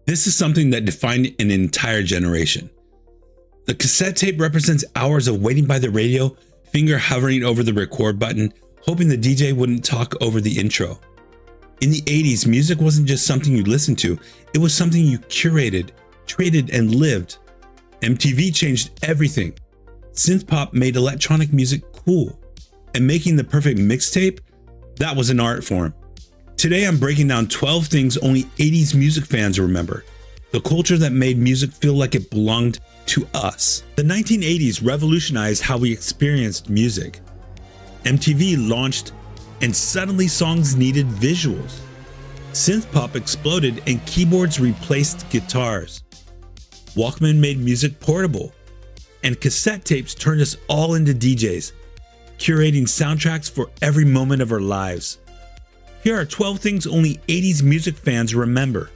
This is something that defined an entire generation. The cassette tape represents hours of waiting by the radio, finger hovering over the record button, hoping the DJ wouldn't talk over the intro. In the 80s, music wasn't just something you listened to, it was something you curated, traded, and lived. MTV changed everything. Synth pop made electronic music cool, and making the perfect mixtape, that was an art form. Today I'm breaking down 12 things only 80s music fans remember. The culture that made music feel like it belonged to us. The 1980s revolutionized how we experienced music. MTV launched and suddenly songs needed visuals. Synth pop exploded and keyboards replaced guitars. Walkman made music portable. And cassette tapes turned us all into DJs, curating soundtracks for every moment of our lives. Here are 12 things only 80s music fans remember.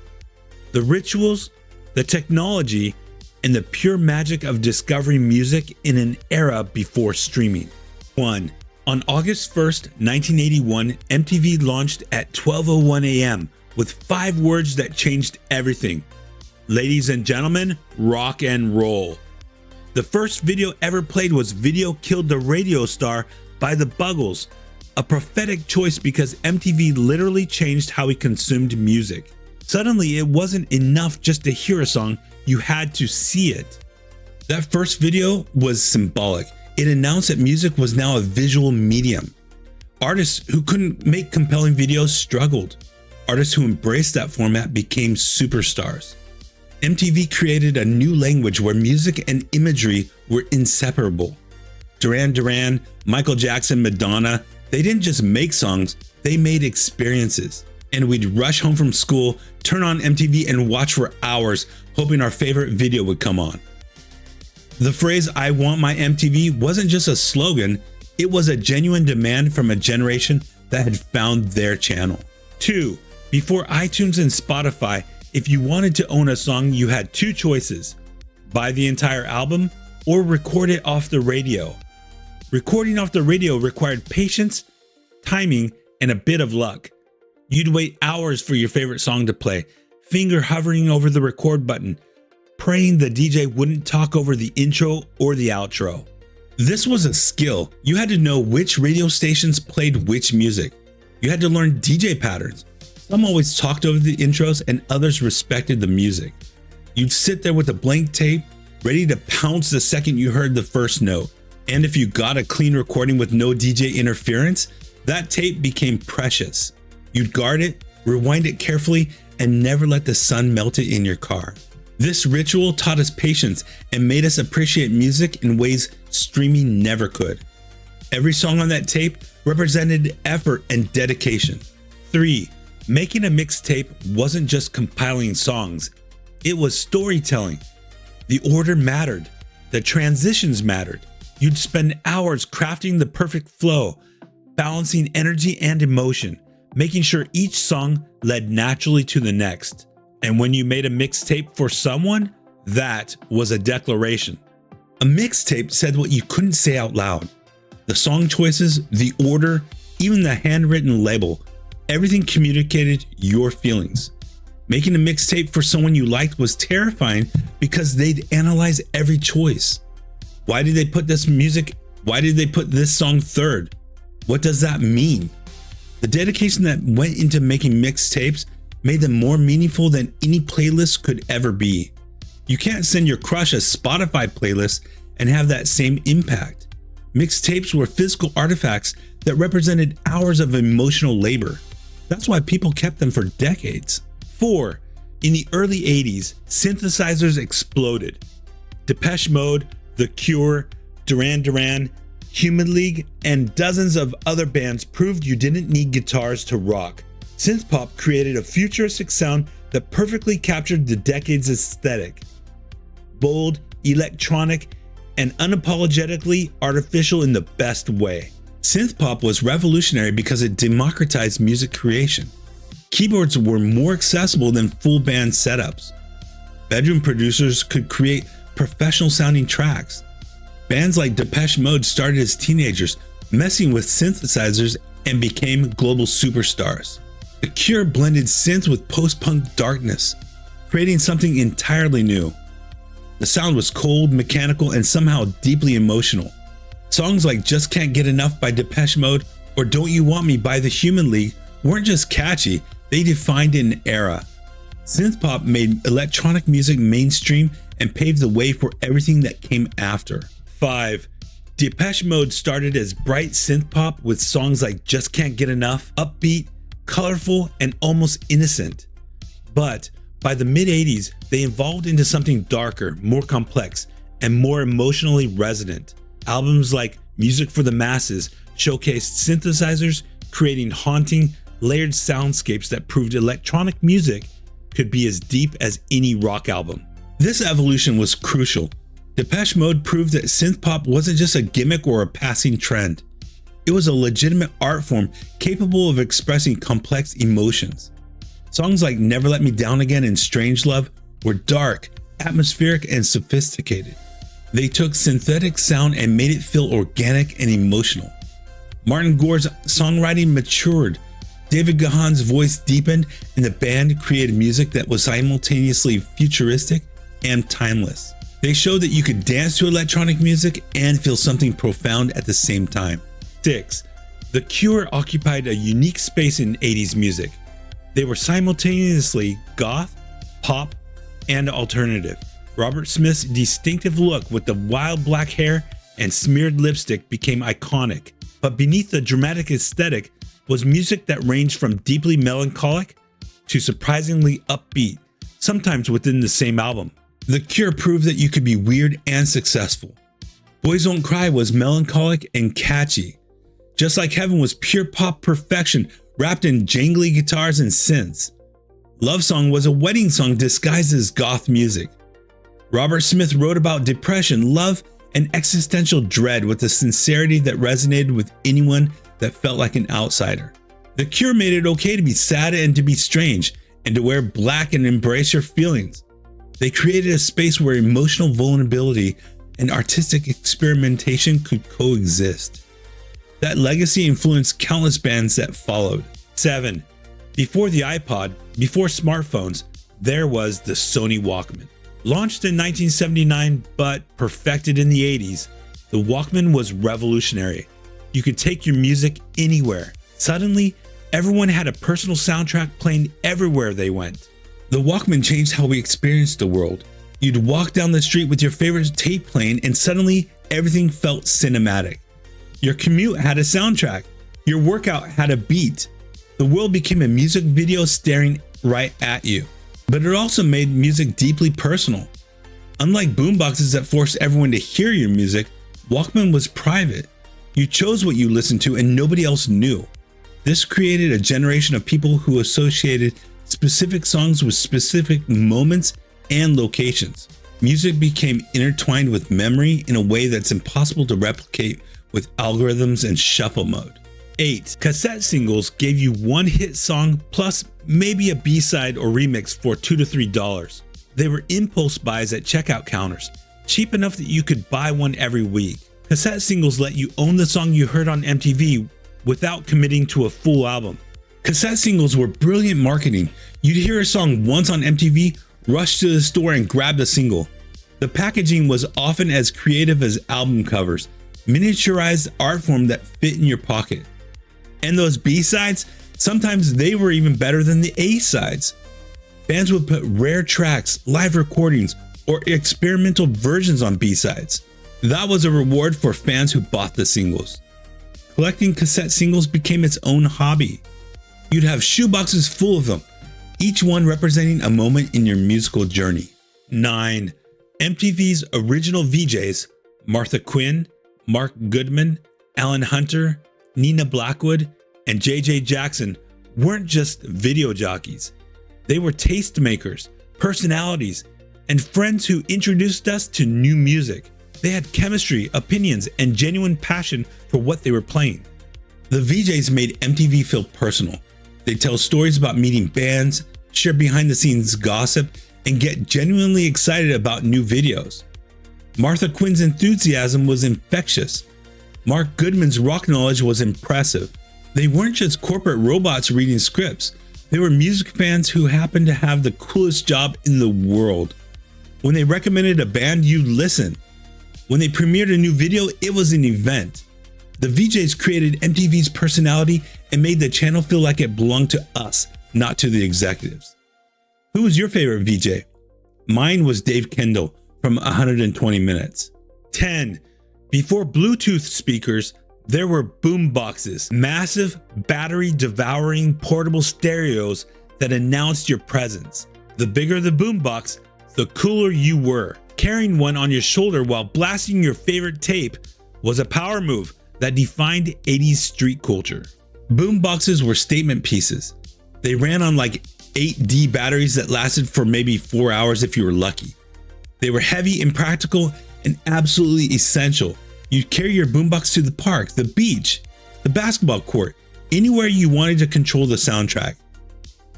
The rituals, the technology, and the pure magic of discovering music in an era before streaming. 1. On August 1st, 1981, MTV launched at 12:01 a.m. with 5 words that changed everything. Ladies and gentlemen, rock and roll. The first video ever played was Video Killed the Radio Star by the Buggles, a prophetic choice because MTV literally changed how we consumed music. Suddenly, it wasn't enough just to hear a song, you had to see it. That first video was symbolic. It announced that music was now a visual medium. Artists who couldn't make compelling videos struggled. Artists who embraced that format became superstars. MTV created a new language where music and imagery were inseparable. Duran Duran, Michael Jackson, Madonna, they didn't just make songs, they made experiences. And we'd rush home from school, turn on MTV and watch for hours, hoping our favorite video would come on. The phrase, "I want my MTV," wasn't just a slogan, it was a genuine demand from a generation that had found their channel. 2. Before iTunes and Spotify, if you wanted to own a song, you had 2 choices: buy the entire album or record it off the radio. Recording off the radio required patience, timing, and a bit of luck. You'd wait hours for your favorite song to play, finger hovering over the record button, praying the DJ wouldn't talk over the intro or the outro. This was a skill. You had to know which radio stations played which music. You had to learn DJ patterns. Some always talked over the intros and others respected the music. You'd sit there with a blank tape, ready to pounce the second you heard the first note. And if you got a clean recording with no DJ interference, that tape became precious. You'd guard it, rewind it carefully, and never let the sun melt it in your car. This ritual taught us patience and made us appreciate music in ways streaming never could. Every song on that tape represented effort and dedication. 3. Making a mixtape wasn't just compiling songs, it was storytelling. The order mattered, the transitions mattered. You'd spend hours crafting the perfect flow, balancing energy and emotion, making sure each song led naturally to the next. And when you made a mixtape for someone, that was a declaration. A mixtape said what you couldn't say out loud. The song choices, the order, even the handwritten label, everything communicated your feelings. Making a mixtape for someone you liked was terrifying because they'd analyze every choice. Why did they put this music? Why did they put this song third? What does that mean? The dedication that went into making mixtapes made them more meaningful than any playlist could ever be. You can't send your crush a Spotify playlist and have that same impact. Mixtapes were physical artifacts that represented hours of emotional labor. That's why people kept them for decades. 4. In the early 80s, synthesizers exploded. Depeche Mode, The Cure, Duran Duran, Human League, and dozens of other bands proved you didn't need guitars to rock. Synthpop created a futuristic sound that perfectly captured the decade's aesthetic. Bold, electronic, and unapologetically artificial in the best way. Synthpop was revolutionary because it democratized music creation. Keyboards were more accessible than full band setups. Bedroom producers could create professional sounding tracks. Bands like Depeche Mode started as teenagers, messing with synthesizers, and became global superstars. The Cure blended synth with post-punk darkness, creating something entirely new. The sound was cold, mechanical, and somehow deeply emotional. Songs like Just Can't Get Enough by Depeche Mode or Don't You Want Me by The Human League weren't just catchy, they defined an era. Synthpop made electronic music mainstream and paved the way for everything that came after. 5. Depeche Mode started as bright synthpop with songs like Just Can't Get Enough, upbeat, colorful, and almost innocent. But by the mid-80s, they evolved into something darker, more complex, and more emotionally resonant. Albums like Music for the Masses showcased synthesizers, creating haunting, layered soundscapes that proved electronic music could be as deep as any rock album. This evolution was crucial. Depeche Mode proved that synthpop wasn't just a gimmick or a passing trend. It was a legitimate art form capable of expressing complex emotions. Songs like Never Let Me Down Again and Strangelove were dark, atmospheric, and sophisticated. They took synthetic sound and made it feel organic and emotional. Martin Gore's songwriting matured, David Gahan's voice deepened, and the band created music that was simultaneously futuristic and timeless. They showed that you could dance to electronic music and feel something profound at the same time. 6. The Cure occupied a unique space in 80s music. They were simultaneously goth, pop, and alternative. Robert Smith's distinctive look with the wild black hair and smeared lipstick became iconic, but beneath the dramatic aesthetic was music that ranged from deeply melancholic to surprisingly upbeat, sometimes within the same album. The Cure proved that you could be weird and successful. Boys Don't Cry was melancholic and catchy. Just Like Heaven was pure pop perfection, wrapped in jangly guitars and synths. Love Song was a wedding song disguised as goth music. Robert Smith wrote about depression, love, and existential dread with a sincerity that resonated with anyone that felt like an outsider. The Cure made it okay to be sad and to be strange, and to wear black and embrace your feelings. They created a space where emotional vulnerability and artistic experimentation could coexist. That legacy influenced countless bands that followed. 7. Before the iPod, before smartphones, there was the Sony Walkman. Launched in 1979 but perfected in the 80s, the Walkman was revolutionary. You could take your music anywhere. Suddenly, everyone had a personal soundtrack playing everywhere they went. The Walkman changed how we experienced the world. You'd walk down the street with your favorite tape playing and suddenly everything felt cinematic. Your commute had a soundtrack. Your workout had a beat. The world became a music video staring right at you. But it also made music deeply personal. Unlike boomboxes that forced everyone to hear your music, Walkman was private. You chose what you listened to and nobody else knew. This created a generation of people who associated specific songs with specific moments and locations. Music became intertwined with memory in a way that's impossible to replicate with algorithms and shuffle mode. 8. Cassette singles gave you one hit song plus maybe a B-side or remix for $2 to $3. They were impulse buys at checkout counters, cheap enough that you could buy one every week. Cassette singles let you own the song you heard on MTV without committing to a full album. Cassette singles were brilliant marketing. You'd hear a song once on MTV, rush to the store and grab the single. The packaging was often as creative as album covers, miniaturized art form that fit in your pocket. And those B-sides, sometimes they were even better than the A-sides. Bands would put rare tracks, live recordings, or experimental versions on B-sides. That was a reward for fans who bought the singles. Collecting cassette singles became its own hobby. You'd have shoeboxes full of them, each one representing a moment in your musical journey. 9. MTV's original VJs, Martha Quinn, Mark Goodman, Alan Hunter, Nina Blackwood, and JJ Jackson weren't just video jockeys. They were tastemakers, personalities, and friends who introduced us to new music. They had chemistry, opinions, and genuine passion for what they were playing. The VJs made MTV feel personal. They tell stories about meeting bands, share behind-the-scenes gossip, and get genuinely excited about new videos. Martha Quinn's enthusiasm was infectious. Mark Goodman's rock knowledge was impressive. They weren't just corporate robots reading scripts. They were music fans who happened to have the coolest job in the world. When they recommended a band, you listened. When they premiered a new video, it was an event. The VJs created MTV's personality and made the channel feel like it belonged to us, not to the executives. Who was your favorite VJ? Mine was Dave Kendall from 120 Minutes. 10. Before Bluetooth speakers, there were boom boxes, massive battery-devouring portable stereos that announced your presence. The bigger the boom box, the cooler you were. Carrying one on your shoulder while blasting your favorite tape was a power move that defined 80s street culture. Boom boxes were statement pieces. They ran on like 8D batteries that lasted for maybe 4 hours if you were lucky. They were heavy, impractical, and absolutely essential. You'd carry your boombox to the park, the beach, the basketball court, anywhere you wanted to control the soundtrack.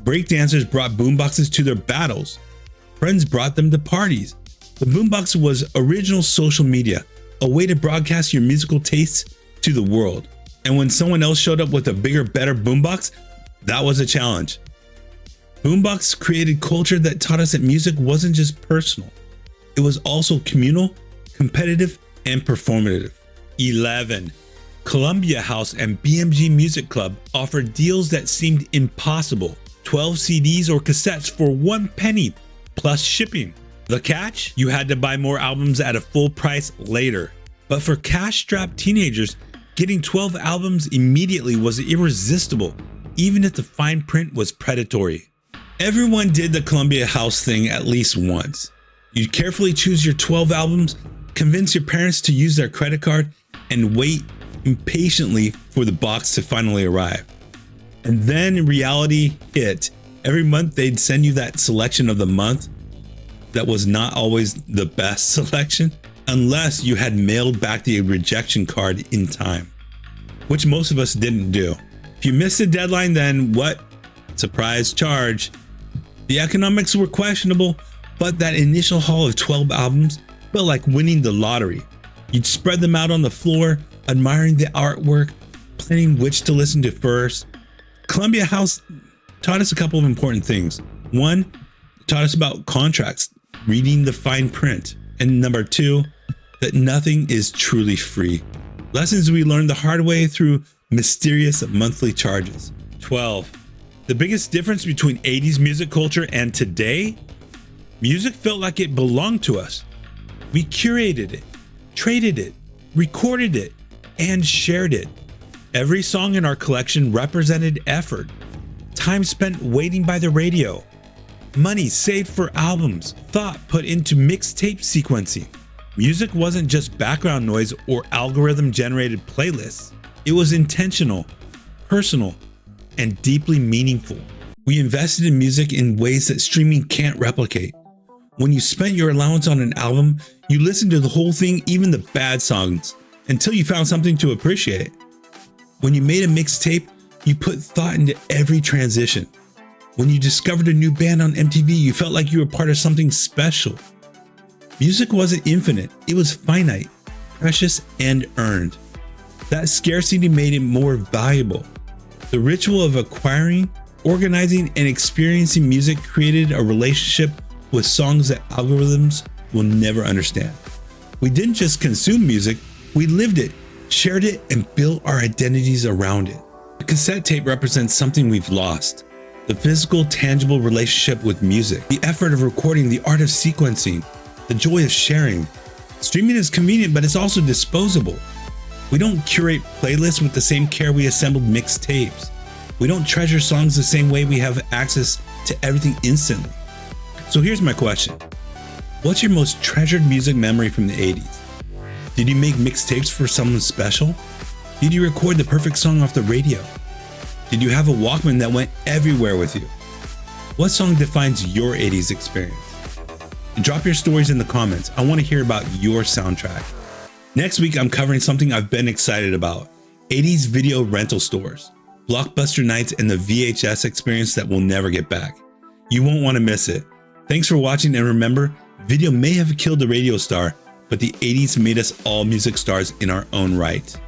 Breakdancers brought boomboxes to their battles. Friends brought them to parties. The boombox was original social media, a way to broadcast your musical tastes to the world. And when someone else showed up with a bigger, better boombox, that was a challenge. Boombox created culture that taught us that music wasn't just personal. It was also communal, competitive, and performative. 11. Columbia House and BMG Music Club offered deals that seemed impossible. 12 CDs or cassettes for 1 penny plus shipping. The catch? You had to buy more albums at a full price later. But for cash-strapped teenagers, getting 12 albums immediately was irresistible, even if the fine print was predatory. Everyone did the Columbia House thing at least once. You'd carefully choose your 12 albums, convince your parents to use their credit card, and wait impatiently for the box to finally arrive. And then reality hit. Every month they'd send you that selection of the month that was not always the best selection, unless you had mailed back the rejection card in time, which most of us didn't do. If you missed the deadline, then what? Surprise charge. The economics were questionable, but that initial haul of 12 albums felt like winning the lottery. You'd spread them out on the floor, admiring the artwork, planning which to listen to first. Columbia House taught us a couple of important things. One, it taught us about contracts, reading the fine print. And number two, that nothing is truly free. Lessons we learned the hard way through mysterious monthly charges. 12. The biggest difference between 80s music culture and today? Music felt like it belonged to us. We curated it, traded it, recorded it, and shared it. Every song in our collection represented effort, time spent waiting by the radio, money saved for albums, thought put into mixtape sequencing. Music wasn't just background noise or algorithm-generated playlists. It was intentional, personal, and deeply meaningful. We invested in music in ways that streaming can't replicate. When you spent your allowance on an album, you listened to the whole thing, even the bad songs, until you found something to appreciate. When you made a mixtape, you put thought into every transition. When you discovered a new band on MTV, you felt like you were part of something special. Music wasn't infinite, it was finite, precious, and earned. That scarcity made it more valuable. The ritual of acquiring, organizing, and experiencing music created a relationship with songs that algorithms will never understand. We didn't just consume music, we lived it, shared it, and built our identities around it. The cassette tape represents something we've lost. The physical, tangible relationship with music, the effort of recording, the art of sequencing, the joy of sharing. Streaming is convenient, but it's also disposable. We don't curate playlists with the same care we assembled mixed tapes. We don't treasure songs the same way we have access to everything instantly. So here's my question. What's your most treasured music memory from the 80s? Did you make mixtapes for someone special? Did you record the perfect song off the radio? Did you have a Walkman that went everywhere with you? What song defines your 80s experience? Drop your stories in the comments. I want to hear about your soundtrack. Next week, I'm covering something I've been excited about. 80s video rental stores, Blockbuster nights, and the VHS experience that we'll never get back. You won't want to miss it. Thanks for watching, and remember, video may have killed the radio star, but the 80s made us all music stars in our own right.